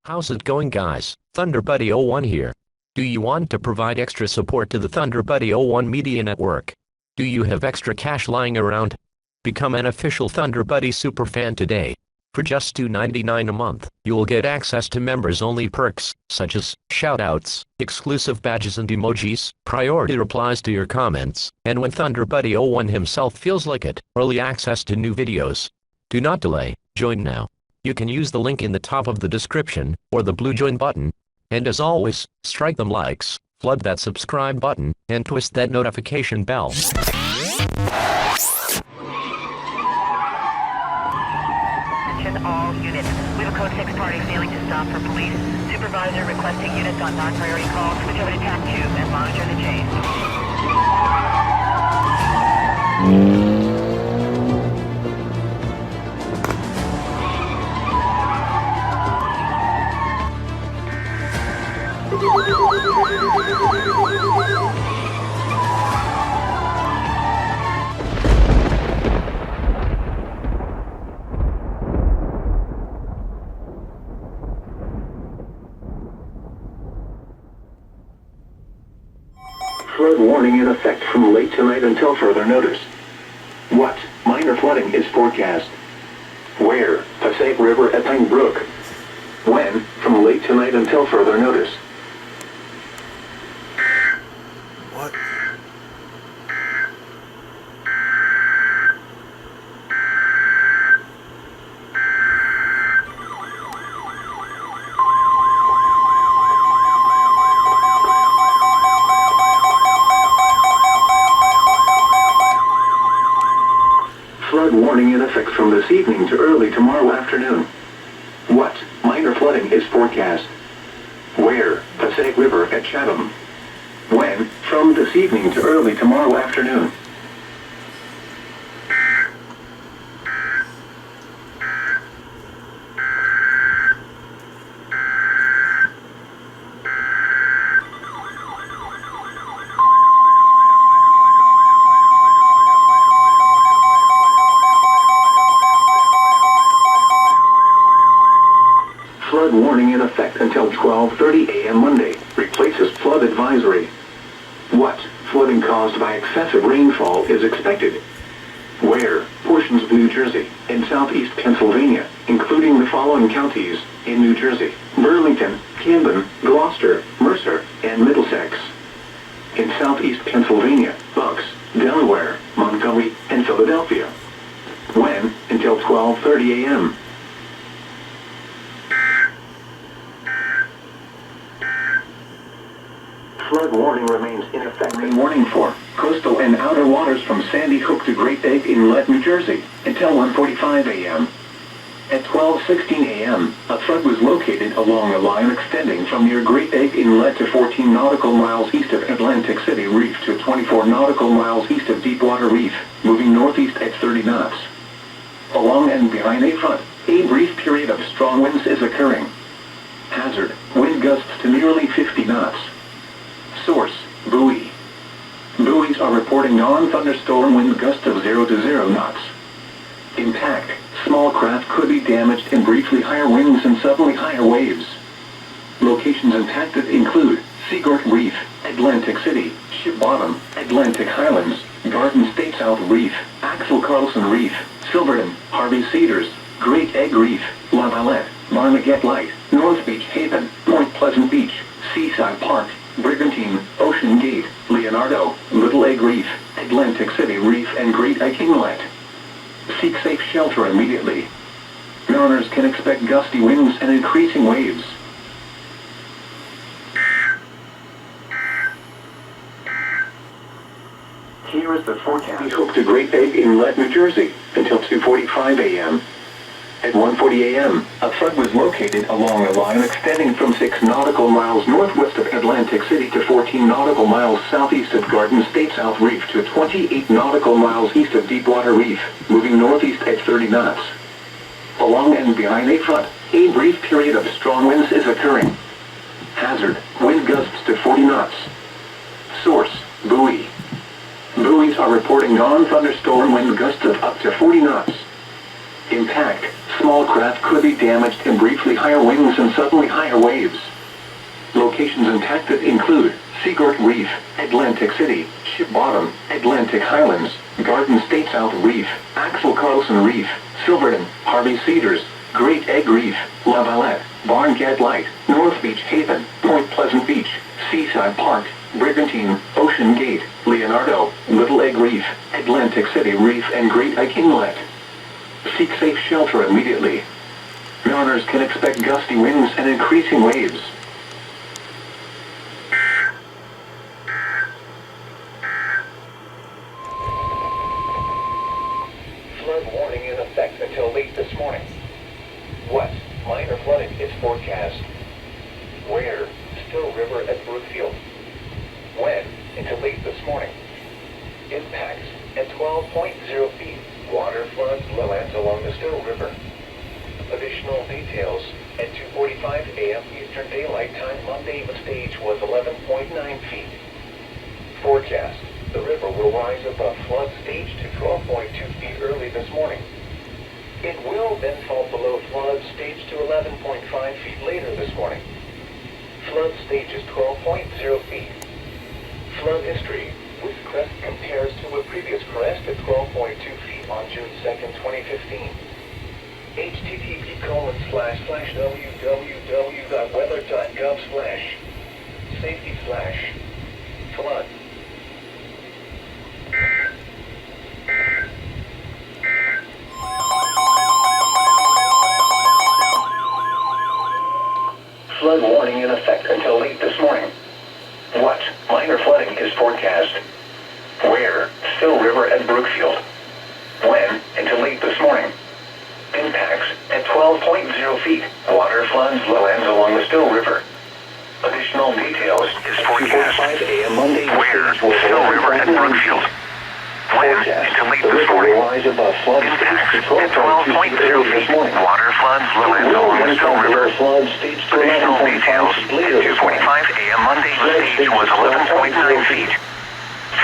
How's it going, guys? ThunderBuddy01 here. Do you want to provide extra support to the ThunderBuddy01 Media Network? Do you have extra cash lying around? Become an official ThunderBuddy superfan today. For just $2.99 a month, you'll get access to members-only perks, such as shoutouts, exclusive badges and emojis, priority replies to your comments, and when ThunderBuddy01 himself feels like it, early access to new videos. Do not delay, join now. You can use the link in the top of the description, or the blue join button. And as always, strike them likes, flood that subscribe button, and twist that notification bell. Attention all units. We have a code 6 party failing to stop for police. Supervisor requesting units on non-priority calls. Switch over to TAC 2 and monitor the chase. Flood warning in effect from late tonight until further notice. What? Minor flooding is forecast. Where? Passaic River at Pine Brook. When? From late tonight until further notice. What? Flood warning in effect from this evening to early tomorrow afternoon. What? Minor flooding is forecast. Where? Passaic River at Chatham. When? From this evening to early tomorrow afternoon. Flood warning in effect until 12:30 a.m. Monday, replaces flood advisory. What? Flooding caused by excessive rainfall is expected. Where? Portions of New Jersey and southeast Pennsylvania, including the following counties in New Jersey: Burlington, Camden, Gloucester, Mercer, and Middlesex. In southeast Pennsylvania, Bucks, Delaware, Montgomery, and Philadelphia. When? Until 12:30 a.m. Flood warning remains in effect. Rain warning for coastal and outer waters from Sandy Hook to Great Egg Inlet, New Jersey, until 1:45 a.m. At 12:16 a.m., a flood was located along a line extending from near Great Egg Inlet to 14 nautical miles east of Atlantic City Reef to 24 nautical miles east of Deepwater Reef, moving northeast at 30 knots. Along and behind a front, a brief period of strong winds is occurring. Hazard: wind gusts to nearly 50 knots. Source: buoy. Buoys are reporting non-thunderstorm wind gusts of 0 to 0 knots. Impact: small craft could be damaged in briefly higher winds and suddenly higher waves. Locations impacted include Seagort Reef, Atlantic City, Ship Bottom, Atlantic Highlands, Garden State South Reef, Axel Carlson Reef, Silverton, Harvey Cedars, Great Egg Reef, La Valette, Barnegat Light, North Beach Haven, Point Pleasant Beach, Seaside Park, Brigantine, Ocean Gate, Leonardo, Little Egg Reef, Atlantic City Reef, and Great Egg Inlet. Seek safe shelter immediately. Mariners can expect gusty winds and increasing waves. Here is the forecast. We hook to Great Egg Inlet, New Jersey, until 2:45 a.m. At 1:40 a.m., a flood was located along a line extending from 6 nautical miles northwest of Atlantic City to 14 nautical miles southeast of Garden State South Reef to 28 nautical miles east of Deepwater Reef, moving northeast at 30 knots. Along and behind a front, a brief period of strong winds is occurring. Hazard: wind gusts to 40 knots. Source: buoy. Buoys are reporting non-thunderstorm wind gusts of up to 40 knots. Impact: small craft could be damaged in briefly higher winds and suddenly higher waves. Locations impacted include Seagirt Reef, Atlantic City, Ship Bottom, Atlantic Highlands, Garden State South Reef, Axel Carlson Reef, Silverton, Harvey Cedars, Great Egg Reef, La Valette, Barncat Light, North Beach Haven, Point Pleasant Beach, Seaside Park, Brigantine, Ocean Gate, Leonardo, Little Egg Reef, Atlantic City Reef and Great Egg Inlet. Seek safe shelter immediately. Mariners can expect gusty winds and increasing waves. Flood warning in effect until late this morning. What? Minor flooding is forecast. Where? Still River at Brookfield. When? Until late this morning. Impacts at 12.0 feet. Water floods lowlands along the Still River. Additional details at 2:45 a.m. Eastern Daylight Time Monday, the stage was 11.9 feet. Forecast. The river will rise above flood stage to 12.2 feet early this morning. It will then fall below flood stage to 11.5 feet later this morning. Flood stage is 12.0 feet. Flood history. This crest compares to a previous crest at 12.2 feet on June 2nd, 2015. http://www.weather.gov/safety/flood. Flood warning in effect until late this morning. What? Minor flooding is forecast. Where? Still River at Brookfield. When? Until late this morning. Impacts at 12.0 feet. Water floods lowlands along the Still River. Additional details is forecast. 2:45 a.m. Monday. Where? Still River at Brookfield. When? Until late this morning. Impacts at 12.0 feet. Water floods lowlands along the Still River. Additional details at 2:45 a.m. Monday. The stage was 11.9 feet.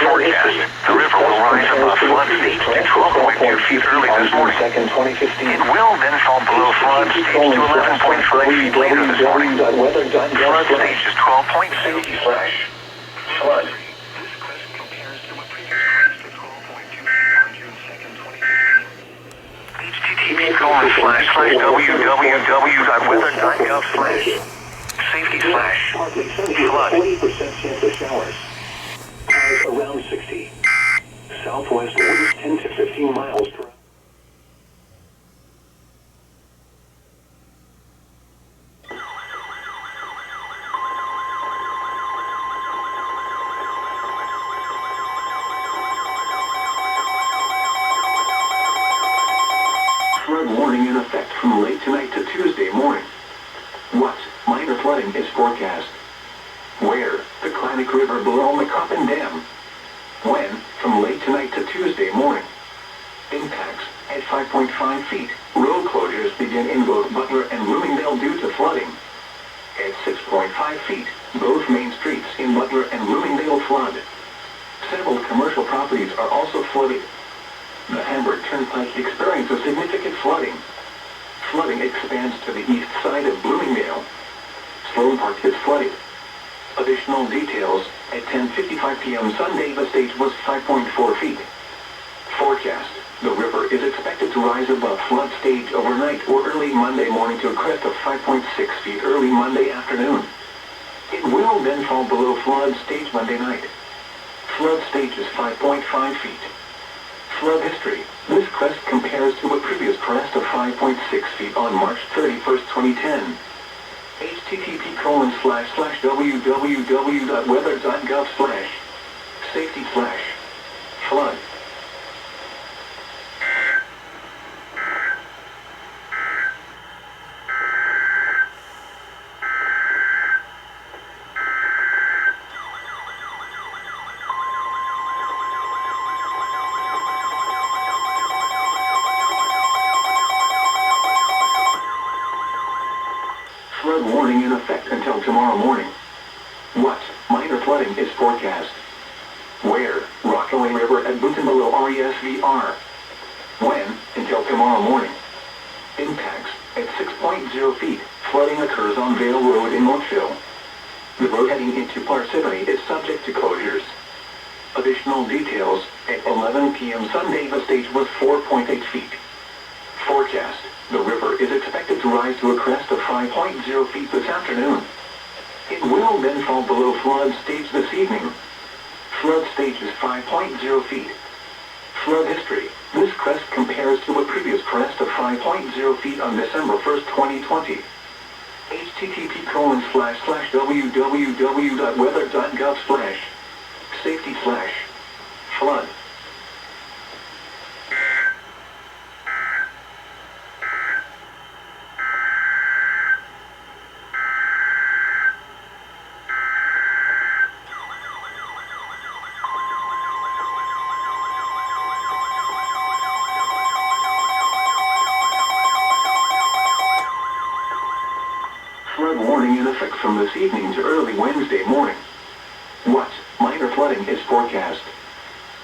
Forecast. The river will rise above flood stage to 12.2 feet early this morning. It will then fall below flood stage to 11.5 feet later this morning. Flood stage is 12.0 feet. Flood. http://www.weather.gov/safety/flood. 40% chance of showers. Highs around 60. Southwest winds 10 to 15 miles per hour. Flood warning in effect from late tonight to Tuesday morning. What? Minor flooding is forecast. Where? The Klamath River below McCoppin Dam. When? From late tonight to Tuesday morning. Impacts at 5.5 feet. Road closures begin in both Butler and Bloomingdale due to flooding. At 6.5 feet, both main streets in Butler and Bloomingdale flood. Several commercial properties are also flooded. The Hamburg Turnpike experiences significant flooding. Flooding expands to the east side of Bloomingdale. Sloan Park is flooded. Additional details, at 10:55 p.m. Sunday, the stage was 5.4 feet. Forecast, the river is expected to rise above flood stage overnight or early Monday morning to a crest of 5.6 feet early Monday afternoon. It will then fall below flood stage Monday night. Flood stage is 5.5 feet. Flood history, this crest compares to a previous crest of 5.6 feet on March 31st, 2010. http://www.weather.gov/safety/flood. Flood warning in effect until tomorrow morning. What? Minor flooding is forecast. Where? Rockaway River at Boonton below RESVR. When? Until tomorrow morning. Impacts at 6.0 feet. Flooding occurs on Vale Road in North Brookfield. The road heading into Parsippany is subject to closures. Additional details, at 11 p.m. Sunday the stage was 4.8 feet. Forecast, the river is expected to rise to a crest of 5.0 feet this afternoon. It will then fall below flood stage this evening. Flood stage is 5.0 feet. Flood history, this crest compares to a previous crest of 5.0 feet on December 1st, 2020. http://www.weather.gov/safety/flood. Flood warning in effect from this evening to early Wednesday morning. What? Minor flooding is forecast.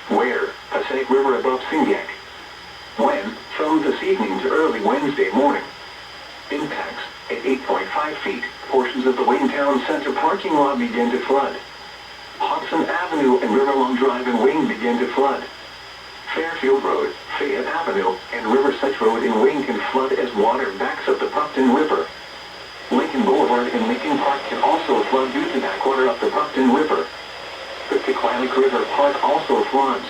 Where? Passaic River above Singac. When? From this evening to early Wednesday morning. Impacts, at 8.5 feet, portions of the Wayne Town Center parking lot begin to flood. Hudson Avenue and Riverlong Drive in Wayne begin to flood. Fairfield Road, Fayette Avenue, and Riverside Road in Wayne can flood as water backs up the Puckton River. Lincoln Boulevard in Lincoln Park can also flood due to backwater up the Puckton River. The Pequannock River Park also floods.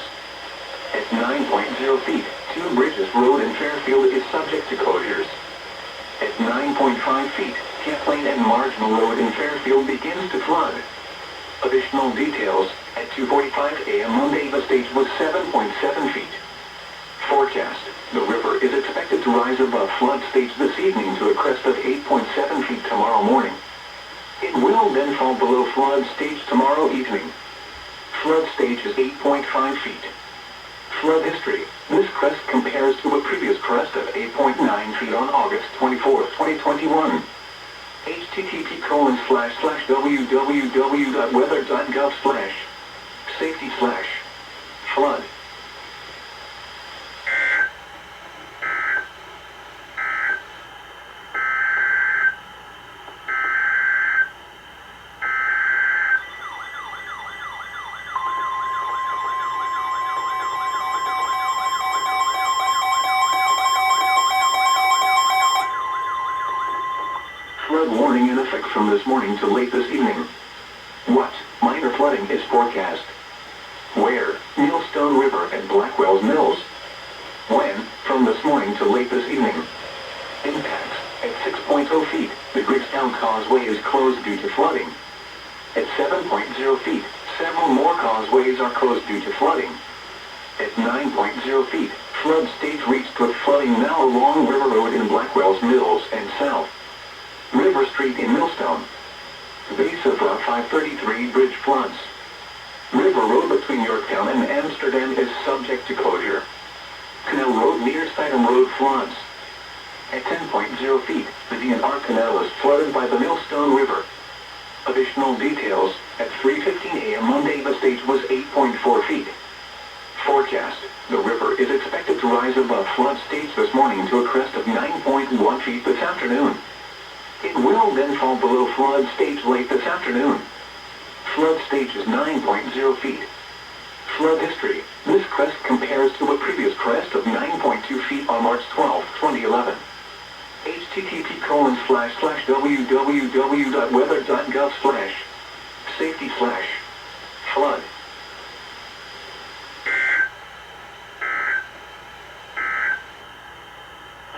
At 9.0 feet, Two Bridges Road in Fairfield is subject to closures. At 9.5 feet, Kathleen and Marginal Road in Fairfield begins to flood. Additional details, at 2:45 a.m. Monday the stage was 7.7 feet. Forecast, the river is expected to rise above flood stage this evening to a crest of 8.7 feet tomorrow morning. It will then fall below flood stage tomorrow evening. Flood stage is 8.5 feet. Flood history, this crest compares to a previous crest of 8.9 feet on August 24, 2021. http://www.weather.gov/safety/flood. Flood warning in effect from this morning to late this evening. What? Minor flooding is forecast. Where? Millstone River and Blackwell's Mills. When? From this morning to late this evening. Impacts, at 6.0 feet, the Griggstown Causeway is closed due to flooding. At 7.0 feet, several more causeways are closed due to flooding. At 9.0 feet, flood stage reached with flooding now along River Road in Blackwell's Mills and south. River Street in Millstone. Base of Route 533 bridge floods. River Road between Yorktown and Amsterdam is subject to closure. Canal Road near Sidham Road floods. At 10.0 feet, the DNR Canal is flooded by the Millstone River. Additional details, at 3:15 a.m. Monday the stage was 8.4 feet. Forecast, the river is expected to rise above flood stage this morning to a crest of 9.1 feet this afternoon. It will then fall below flood stage late this afternoon. Flood stage is 9.0 feet. Flood history, this crest compares to a previous crest of 9.2 feet on March 12, 2011. http://www.weather.gov/safety/flood.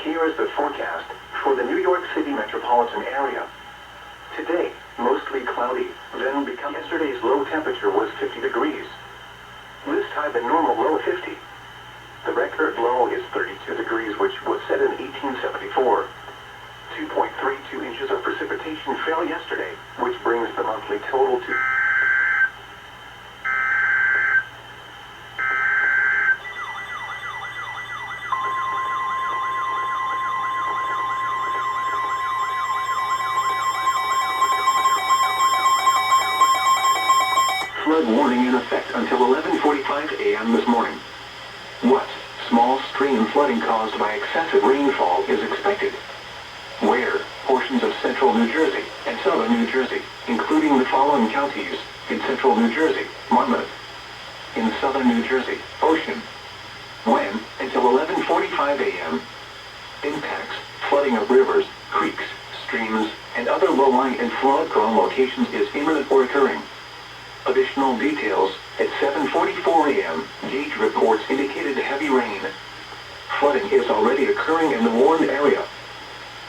Here is the forecast for the New York City metropolitan area. Today, mostly cloudy, then because yesterday's low temperature was 50 degrees. This time the normal low 50. The record low is 32 degrees, which was set in 1874. 2.32 inches of precipitation fell yesterday, which brings the monthly total to... Flood warning in effect until 11:45 a.m. this morning. What? Small stream flooding caused by excessive rainfall is expected. Where? portions of central New Jersey, and southern New Jersey, including the following counties: in central New Jersey, Monmouth. In southern New Jersey, Ocean. When, until 11:45 a.m. Impacts, flooding of rivers, creeks, streams, and other low-lying and flood-prone locations is imminent or occurring. Additional details, at 7:44 a.m., gauge reports indicated heavy rain. Flooding is already occurring in the warned area.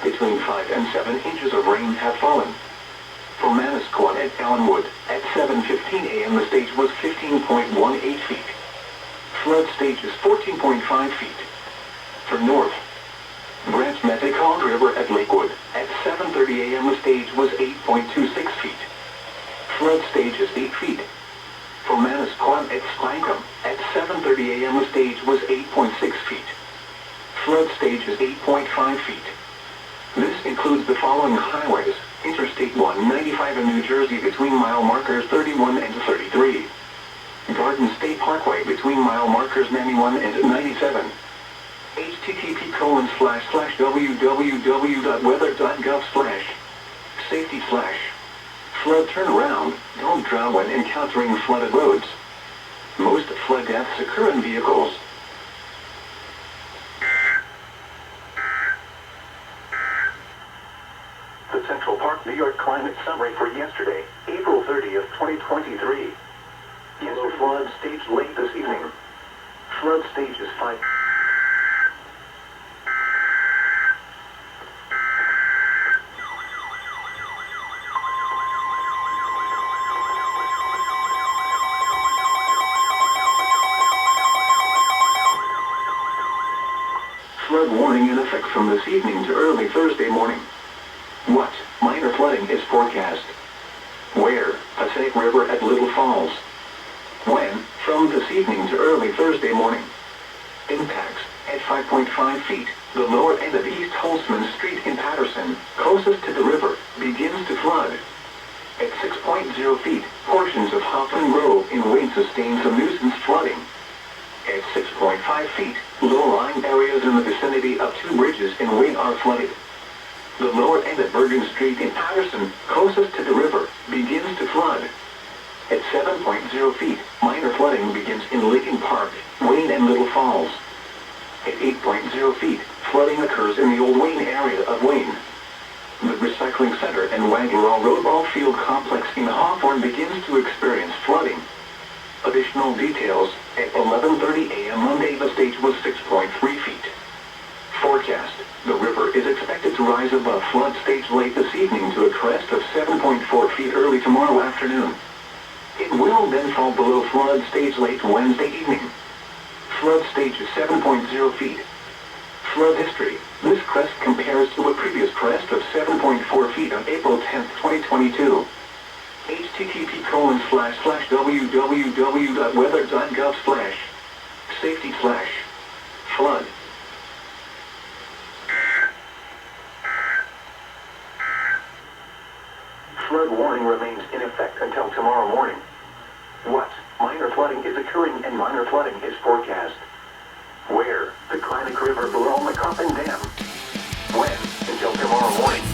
Between 5 and 7 inches of rain have fallen. For Manasquan at Allenwood, at 7:15 a.m. the stage was 15.18 feet. Flood stage is 14.5 feet. For North Branch Metacog River at Lakewood, at 7:30 a.m. the stage was 8.26 feet. Flood stage is 8 feet. For Manasquan at Spankham, at 7:30 a.m. the stage was 8.6 feet. Flood stage is 8.5 feet. This includes the following highways: Interstate 195 in New Jersey between mile markers 31 and 33. Garden State Parkway between mile markers 91 and 97. http://www.weather.gov/safety/flood turnaround, don't drown when encountering flooded roads. Most flood deaths occur in vehicles. The Central Park, New York climate summary for yesterday, April 30th, 2023. Yellow flood stage late this evening. Flood stage is 5. Flood warning in effect from this evening to early Thursday morning. What minor flooding is forecast? Where? Passaic River at Little Falls. When? From this evening to early Thursday morning. Impacts, at 5.5 feet, the lower end of East Holtzman Street in Patterson, closest to the river, begins to flood. At 6.0 feet, portions of Hoffman Grove in Wayne sustain some nuisance flooding. At 6.5 feet, low-lying areas in the vicinity of 2 bridges in Wayne are flooded. The lower end of Bergen Street in Patterson, closest to the river, begins to flood. At 7.0 feet, minor flooding begins in Lincoln Park, Wayne and Little Falls. At 8.0 feet, flooding occurs in the Old Wayne area of Wayne. The Recycling Center and Waglerall Roadball Field Complex in Hawthorne begins to experience flooding. Additional details, at 11:30 a.m. Monday the stage was 6.3 feet. Forecast, the river is expected to rise above flood stage late this evening to a crest of 7.4 feet early tomorrow afternoon. It will then fall below flood stage late Wednesday evening. Flood stage is 7.0 feet. Flood history, this crest compares to a previous crest of 7.4 feet on April 10, 2022. http://www.weather.gov/safety/flood. Flood warning remains in effect until tomorrow morning. What minor flooding is occurring and minor flooding is forecast? Where? The Kleinick River below Macoppin Dam. When? Until tomorrow morning.